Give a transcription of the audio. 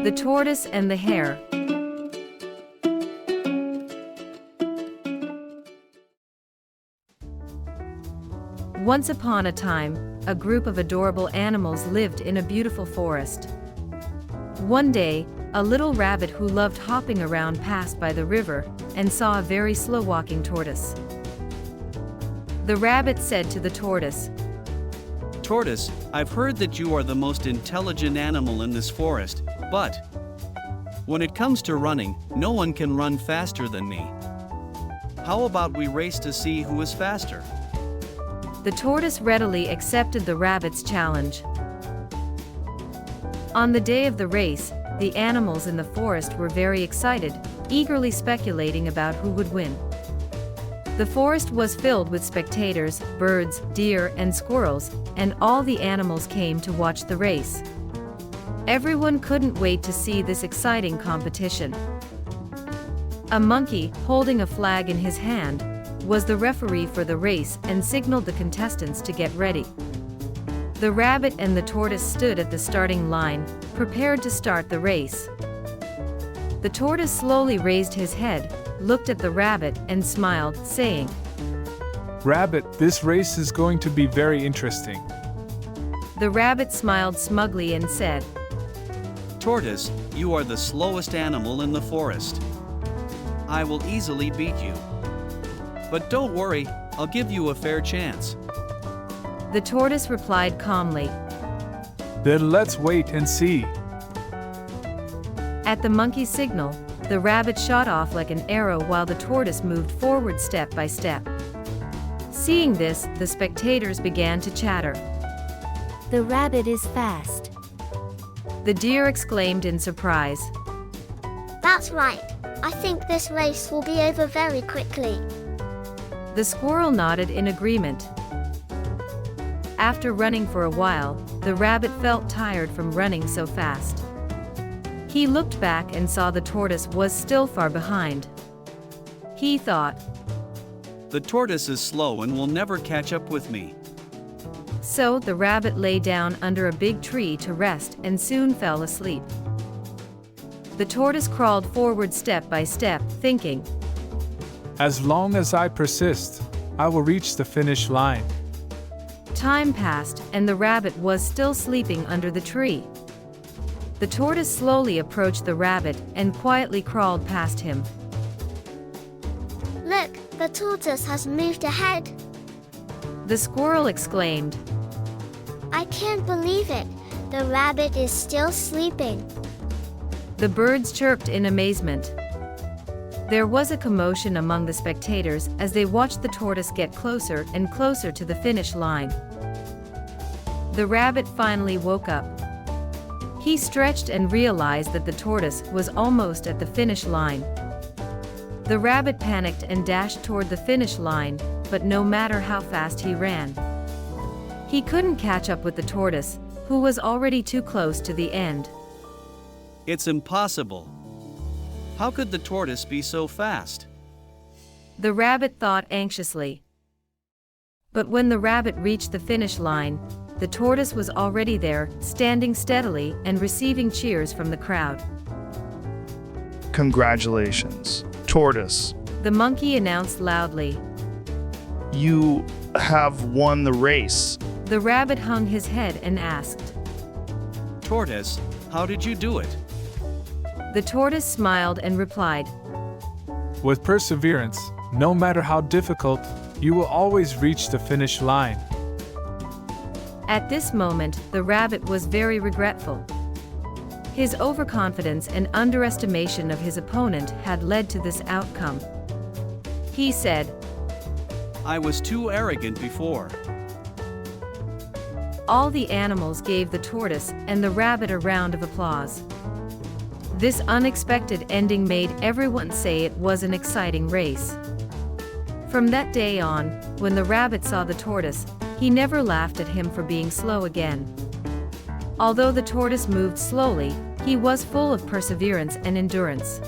The Tortoise and the Hare. Once upon a time, a group of adorable animals lived in a beautiful forest. One day, a little rabbit who loved hopping around passed by the river and saw a very slow-walking tortoise. The rabbit said to the tortoise, "Tortoise, I've heard that you are the most intelligent animal in this forest, but when it comes to running, no one can run faster than me. How about we race to see who is faster?" The tortoise readily accepted the rabbit's challenge. On the day of the race, the animals in the forest were very excited, eagerly speculating about who would win. The forest was filled with spectators, birds, deer, and squirrels, and all the animals came to watch the race. Everyone couldn't wait to see this exciting competition. A monkey, holding a flag in his hand, was the referee for the race and signaled the contestants to get ready. The rabbit and the tortoise stood at the starting line, prepared to start the race. The tortoise slowly raised his head, looked at the rabbit, and smiled, saying, "Rabbit, this race is going to be very interesting." The rabbit smiled smugly and said, "Tortoise, you are the slowest animal in the forest. I will easily beat you. But don't worry, I'll give you a fair chance." The tortoise replied calmly. "Then let's wait and see." At the monkey's signal, the rabbit shot off like an arrow while the tortoise moved forward step by step. Seeing this, the spectators began to chatter. "The rabbit is fast." The deer exclaimed in surprise. "That's right. I think this race will be over very quickly." The squirrel nodded in agreement. After running for a while, the rabbit felt tired from running so fast. He looked back and saw the tortoise was still far behind. He thought, "The tortoise is slow and will never catch up with me." So the rabbit lay down under a big tree to rest and soon fell asleep. The tortoise crawled forward step by step, thinking, "As long as I persist, I will reach the finish line." Time passed, and the rabbit was still sleeping under the tree. The tortoise slowly approached the rabbit and quietly crawled past him. "Look, the tortoise has moved ahead." The squirrel exclaimed. "I can't believe it. The rabbit is still sleeping." The birds chirped in amazement. There was a commotion among the spectators as they watched the tortoise get closer and closer to the finish line. The rabbit finally woke up. He stretched and realized that the tortoise was almost at the finish line. The rabbit panicked and dashed toward the finish line, but no matter how fast he ran, he couldn't catch up with the tortoise, who was already too close to the end. "It's impossible. How could the tortoise be so fast?" The rabbit thought anxiously. But when the rabbit reached the finish line, the tortoise was already there, standing steadily and receiving cheers from the crowd. "Congratulations, Tortoise. The monkey announced loudly. You have won the race." The rabbit hung his head and asked, "Tortoise, how did you do it?" The tortoise smiled and replied, "With perseverance, no matter how difficult, you will always reach the finish line." At this moment, the rabbit was very regretful. His overconfidence and underestimation of his opponent had led to this outcome. He said, "I was too arrogant before." All the animals gave the tortoise and the rabbit a round of applause. This unexpected ending made everyone say it was an exciting race. From that day on, when the rabbit saw the tortoise, he never laughed at him for being slow again. Although the tortoise moved slowly, he was full of perseverance and endurance.